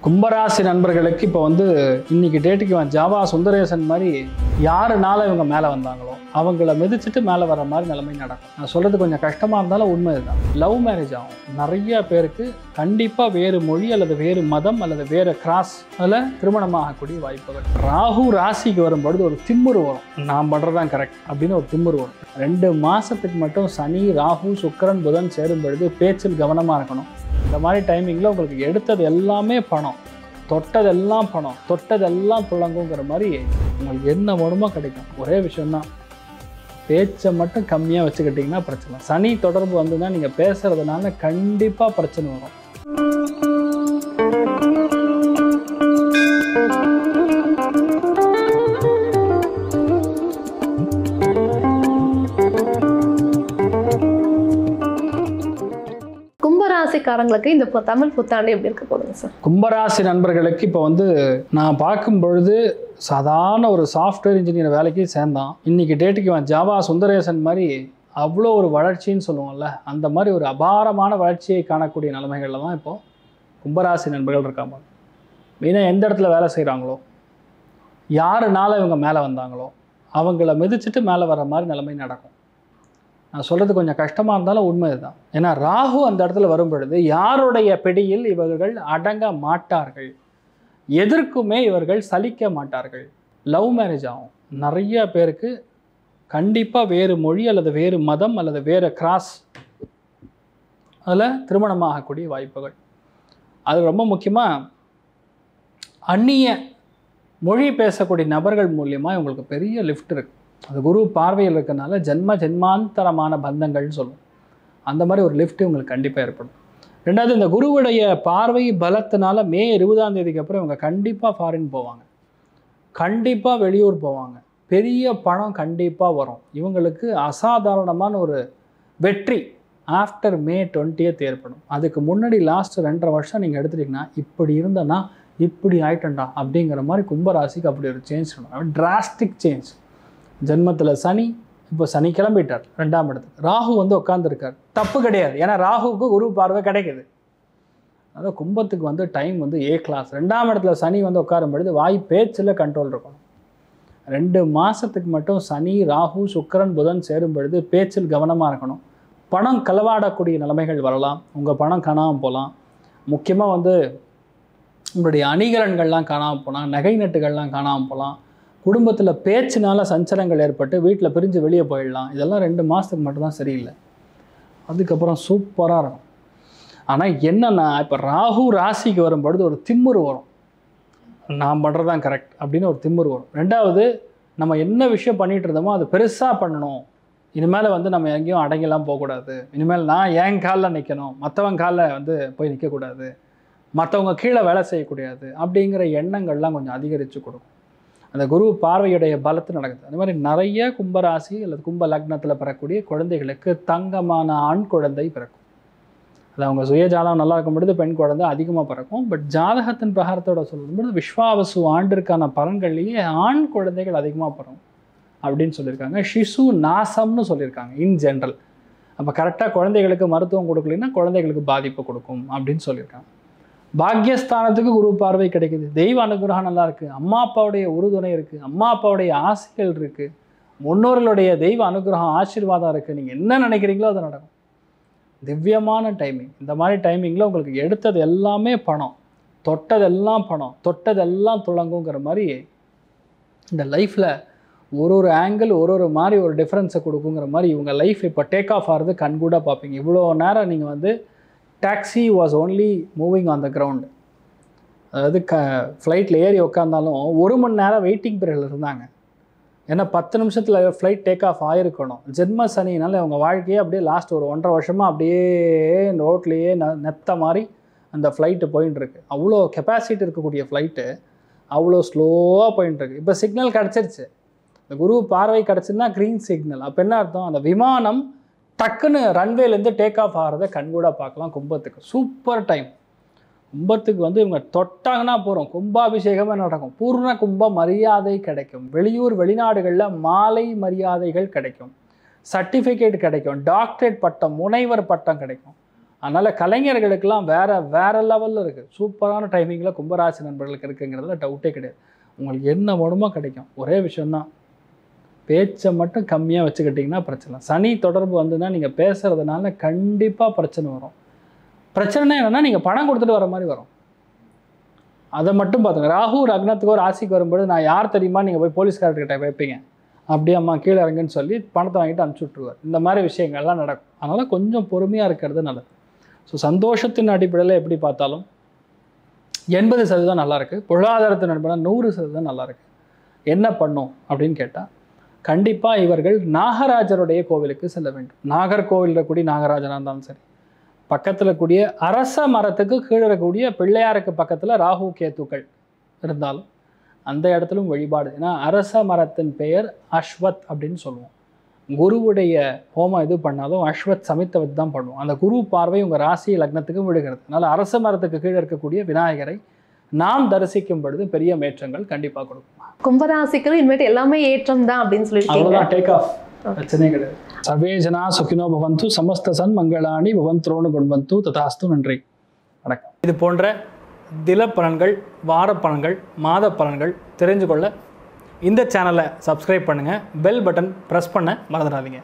கும்பராசி நண்பர்களுக்கு இப்போ இன்னைக்கு டேட்டுக்கு ஜாவா சுந்தரேசன் மாதிரி யாருனால இவங்க மேலே வந்தாங்களோ அவங்கள மிதிச்சுட்டு மேலே வர மாதிரி நிலைமை நடக்கும். நான் சொல்கிறது கொஞ்சம் கஷ்டமாக இருந்தாலும் உண்மை இதுதான். லவ் மேரேஜ் ஆகும். நிறைய பேருக்கு கண்டிப்பாக வேறு மொழி அல்லது வேறு மதம் அல்லது வேறு கிராஸ் அதில் திருமணமாகக்கூடிய வாய்ப்புகள். ராகு ராசிக்கு வரும்பொழுது ஒரு திம்முரு வரும். நான் பண்ணுறதான் கரெக்ட் அப்படின்னு ஒரு திம்முரு வரும். 2 மாதத்துக்கு மட்டும் சனி ராகு சுக்கிரன் புதன் சேரும் பொழுது பேச்சில் கவனமாக இருக்கணும். இந்த மாதிரி டைமிங்கில் உங்களுக்கு எடுத்தது எல்லாமே பணம், தொட்டதெல்லாம் பணம், தொட்டதெல்லாம் புழங்குங்கிற மாதிரி உங்களுக்கு என்ன வேணுமோ கிடைக்கும். ஒரே விஷயம்தான், பேச்சை மட்டும் கம்மியாக வச்சுக்கிட்டிங்கன்னா பிரச்சனை. சனி தொடர்பு வந்துன்னா நீங்கள் பேசுகிறதுனால கண்டிப்பாக பிரச்சனை வரும். கும்பராசிக்காரங்களுக்கு இந்த தமிழ் புத்தாண்டு எப்படி இருக்க போகுதுங்க சார்? கும்பராசி நண்பர்களுக்கு இப்போ நான் பார்க்கும் பொழுது சாதாரண ஒரு சாஃப்ட்வேர் இன்ஜினியர் வேலைக்கு சேர்ந்தான். இன்னைக்கு டேட்டுக்கு ஜாவா சுந்தரேசன் மாதிரி அவ்வளோ ஒரு வளர்ச்சின்னு சொல்லுவோம்ல, அந்த மாதிரி ஒரு அபாரமான வளர்ச்சியை காணக்கூடிய நிலைமைகளில் தான் இப்போது கும்பராசி நண்பர்கள் இருக்காங்க. மெயினாக எந்த இடத்துல வேலை செய்கிறாங்களோ, யாருனால இவங்க மேலே வந்தாங்களோ அவங்கள மிதிச்சுட்டு மேலே வர மாதிரி நிலைமை நடக்கும். நான் சொல்கிறது கொஞ்சம் கஷ்டமாக இருந்தாலும் உண்மை இதுதான். ஏன்னா ராகு அந்த இடத்துல வரும் பொழுது யாருடைய பிடியில் இவர்கள் அடங்க மாட்டார்கள், எதற்குமே இவர்கள் சலிக்க மாட்டார்கள். லவ் மேரேஜ் ஆகும். நிறைய பேருக்கு கண்டிப்பாக வேறு மொழி அல்லது வேறு மதம் அல்லது வேறு கிராஸ் அதில் திருமணமாகக்கூடிய வாய்ப்புகள். அது ரொம்ப முக்கியமாக அந்நிய மொழி பேசக்கூடிய நபர்கள் மூலியமாக இவங்களுக்கு பெரிய லிஃப்ட் இருக்குது. அது குரு பார்வையில் இருக்கிறனால ஜென்மாந்தரமான பந்தங்கள்னு சொல்லுவோம். அந்த மாதிரி ஒரு லிஃப்ட் உங்களுக்கு கண்டிப்பாக ஏற்படும். ரெண்டாவது, இந்த குருவுடைய பார்வை பலத்தினால மே 20ஆம் தேதிக்கு அப்புறம் இவங்க கண்டிப்பாக ஃபாரின் போவாங்க, கண்டிப்பாக வெளியூர் போவாங்க, பெரிய பணம் கண்டிப்பாக வரும். இவங்களுக்கு அசாதாரணமான ஒரு வெற்றி ஆஃப்டர் மே 20th ஏற்படும். அதுக்கு முன்னாடி லாஸ்ட் 2.5 வருஷம் நீங்கள் எடுத்துட்டிங்கன்னா இப்படி இருந்தேன்னா இப்படி ஆயிட்டண்டா அப்படிங்கிற மாதிரி கும்பராசிக்கு அப்படி ஒரு சேஞ்ச் பண்ணணும். Drastic change. ஜென்மத்தில் சனி, இப்போ சனி கிளம்பிட்டார் 2ஆம் இடத்துக்கு. ராகு உட்காந்துருக்கார். தப்பு கிடையாது, ஏன்னா ராகுவுக்கு குரு பார்வை கிடைக்குது. அதாவது கும்பத்துக்கு டைம் ஏ கிளாஸ். 2ஆம் இடத்துல சனி உட்காரும் பொழுது வாய் பேச்சில் கண்ட்ரோல் இருக்கணும். 2 மாதத்துக்கு மட்டும் சனி ராகு சுக்கிரன் புதன் சேரும் பொழுது பேச்சில் கவனமாக இருக்கணும். பணம் களவாடக்கூடிய நிலைமைகள் வரலாம். உங்கள் பணம் காணாமல் போகலாம். முக்கியமாக உங்களுடைய அணிகலன்கள்லாம் காணாமல் போகலாம், நகை நட்டுகள்லாம் காணாமல் போகலாம். குடும்பத்தில் பேச்சினால சஞ்சலங்கள் ஏற்பட்டு வீட்டில் பிரிஞ்சு வெளியே போயிடலாம். இதெல்லாம் 2 மாதத்துக்கு மட்டும்தான் சரியில்லை. அதுக்கப்புறம் சூப்பராக இருக்கும். ஆனால் என்னென்னா, இப்போ ராகு ராசிக்கு வரும்பொழுது ஒரு திம்முரு வரும். நான் பண்ணுறதான் கரெக்ட் அப்படின்னு ஒரு திம்முரு வரும். ரெண்டாவது, நம்ம என்ன விஷயம் பண்ணிகிட்டு இருந்தோமோ அது பெருசாக பண்ணணும். இனிமேல் நம்ம எங்கேயும் அடங்கலாம் போகக்கூடாது. இனிமேல் நான் என் காலில் நிற்கணும், மற்றவங்க காலில் போய் நிற்கக்கூடாது, மற்றவங்க கீழே வேலை செய்யக்கூடாது அப்படிங்கிற எண்ணங்கள்லாம் கொஞ்சம் அதிகரித்து கொடுக்கும். அந்த குரு பார்வையுடைய பலத்து நடக்குது. அந்த மாதிரி நிறைய கும்பராசி அல்லது கும்ப லக்னத்தில் பிறக்கக்கூடிய குழந்தைகளுக்கு தங்கமான ஆண் குழந்தை பிறக்கும். அது அவங்க சுய ஜாதகம் நல்லா இருக்கும் பொழுது பெண் குழந்தை அதிகமாக பிறக்கும். பட் ஜாதகத்தின் பிரகாரத்தோட சொல்லும்போது விஸ்வாவசு ஆண்டிற்கான பலன்கள்லேயே ஆண் குழந்தைகள் அதிகமாக பிறக்கும் அப்படின்னு சொல்லியிருக்காங்க. ஷிசு நாசம்னு சொல்லியிருக்காங்க இன் ஜென்ரல். அப்போ கரெக்டாக குழந்தைகளுக்கு மருத்துவம் கொடுக்கலைன்னா குழந்தைகளுக்கு பாதிப்பு கொடுக்கும் அப்படின்னு சொல்லியிருக்காங்க. பாக்யஸ்தானத்துக்கு குரு பார்வை கிடைக்குது. தெய்வ அனுகிரகம் நல்லா இருக்குது. அம்மா அப்பாவுடைய உறுதுணை இருக்குது, அம்மா அப்பாவுடைய ஆசைகள் இருக்குது, முன்னோர்களுடைய தெய்வ அனுகிரகம் ஆசீர்வாதம் இருக்குது. நீங்கள் என்ன நினைக்கிறீங்களோ அது நடக்கும். திவ்யமான டைமிங். இந்த மாதிரி டைமிங்கில் உங்களுக்கு எடுத்தது எல்லாமே பணம், தொட்டதெல்லாம் பணம், தொட்டதெல்லாம் துளங்குங்கிற மாதிரி இந்த லைஃப்பில் ஒரு ஆங்கிள் ஒரு மாதிரி ஒரு டிஃப்ரென்ஸை கொடுக்குங்கிற மாதிரி இவங்க லைஃப் இப்போ டேக் ஆஃப் ஆகிறது கண்கூட பார்ப்பீங்க. இவ்வளோ நேரம் நீங்கள் taxi was only moving on the ground. அதாவது ஃப்ளைட்டில் ஏறி உட்காந்தாலும் 1 மணி நேரம் வெயிட்டிங் பீரியடில் இருந்தாங்க. ஏன்னா 10 நிமிஷத்தில் ஃப்ளைட் டேக் ஆஃப் ஆகிருக்கணும். ஜென்ம சனினால அவங்க வாழ்க்கையே அப்படியே லாஸ்ட் ஒரு 1.5 வருஷமாக அப்படியே ரோட்லேயே நெத்த மாதிரி அந்த ஃப்ளைட்டு போயின்னு இருக்கு. அவ்வளோ கெப்பாசிட்டி இருக்கக்கூடிய ஃப்ளைட்டு அவ்வளோ ஸ்லோவாக போயின்னு இருக்கு. இப்போ சிக்னல் கிடச்சிருச்சு. இந்த குரு பார்வை கிடச்சுன்னா க்ரீன் சிக்னல். அப்போ என்ன அர்த்தம்? அந்த விமானம் டக்குன்னு ரன்வேலேருந்து டேக் ஆஃப் ஆகிறத கண்கூட பார்க்கலாம். கும்பத்துக்கு சூப்பர் டைம். கும்பத்துக்கு இவங்க தொட்டாங்கன்னா போகிறோம், கும்பாபிஷேகமே நடக்கும். பூர்ண கும்ப மரியாதை கிடைக்கும். வெளியூர் வெளிநாடுகளில் மாலை மரியாதைகள் கிடைக்கும், சர்டிஃபிகேட் கிடைக்கும், டாக்டரேட் பட்டம், முனைவர் பட்டம் கிடைக்கும். அதனால் கலைஞர்களுக்கெல்லாம் வேறு லெவலில் இருக்குது. சூப்பரான டைமிங்கில் கும்பராசி நண்பர்களுக்கு இருக்குங்கிறதுல டவுட்டே கிடையாது. உங்களுக்கு என்ன வேணுமோ கிடைக்கும். ஒரே விஷயந்தான், பேச்சை மட்டும் கம்மியாக வச்சுக்கிட்டிங்கன்னா பிரச்சனை. சனி தொடர்பு வந்துன்னா நீங்கள் பேசுகிறதுனால கண்டிப்பாக பிரச்சனை வரும். பிரச்சனை என்னென்னா நீங்கள் பணம் கொடுத்துட்டு வர மாதிரி வரும். அதை மட்டும் பார்த்துங்க. ராகு லக்னத்துக்கு ஒரு ராசிக்கு வரும்போது நான் யார் தெரியுமா நீங்கள் போய் போலீஸ்கார்கிட்ட வைப்பீங்க, அப்படியே அம்மா கீழே இறங்குன்னு சொல்லி பணத்தை வாங்கிட்டு அனுப்பிச்சி விட்ருவார். இந்த மாதிரி விஷயங்கள்லாம் நடக்கும். அதனால் கொஞ்சம் பொறுமையாக இருக்கிறது நல்லது. ஸோ சந்தோஷத்தின் அடிப்படையில் எப்படி பார்த்தாலும் 80% நல்லாயிருக்கு. பொருளாதாரத்தின் அடிப்படையில் 100% நல்லாயிருக்கு. என்ன பண்ணும் அப்படின்னு கேட்டால், கண்டிப்பாக இவர்கள் நாகராஜருடைய கோவிலுக்கு செல்ல வேண்டும். நாகர்கோவில் இருக்கக்கூடிய நாகராஜனாக இருந்தாலும் சரி, பக்கத்தில் கூடிய அரச மரத்துக்கு கீழே இருக்கக்கூடிய பிள்ளையாருக்கு பக்கத்தில் ராகு கேத்துக்கள் இருந்தாலும் அந்த இடத்துலும் வழிபாடு. ஏன்னா அரச மரத்தின் பெயர் அஸ்வத் அப்படின்னு சொல்லுவோம். குருவுடைய ஹோமம் எது பண்ணாலும் அஸ்வத் சமித்தவத் தான் பண்ணுவோம். அந்த குரு பார்வை உங்கள் ராசி லக்னத்துக்கும் விழுகிறது. அதனால் அரச மரத்துக்கு கீழே இருக்கக்கூடிய விநாயகரை நாம் தரிசிக்கும் பொழுது பெரிய மேற்றங்கள் கண்டிப்பாக கொடுக்கும். கும்பராசிக்கு இனிமேட்டு எல்லாமே ஏற்றம் தான் அப்படின்னு சொல்லியிருக்கீங்க. அவ்வளோதான், டேக் ஆஃப், பிரச்சனையே கிடையாது. சர்வே ஜனா சுகினோ பவந்து, சமஸ்த சன் மங்களாணி பவந்த்ரோனு குண்வந்து ததாஸ்து. நன்றி, வணக்கம். இது போன்ற தில பலன்கள், வார பலன்கள், மாத பலன்கள் தெரிஞ்சு கொள்ள இந்த சேனலை சப்ஸ்கிரைப் பண்ணுங்கள். பெல் பட்டன் ப்ரெஸ் பண்ண மறந்துடாதீங்க.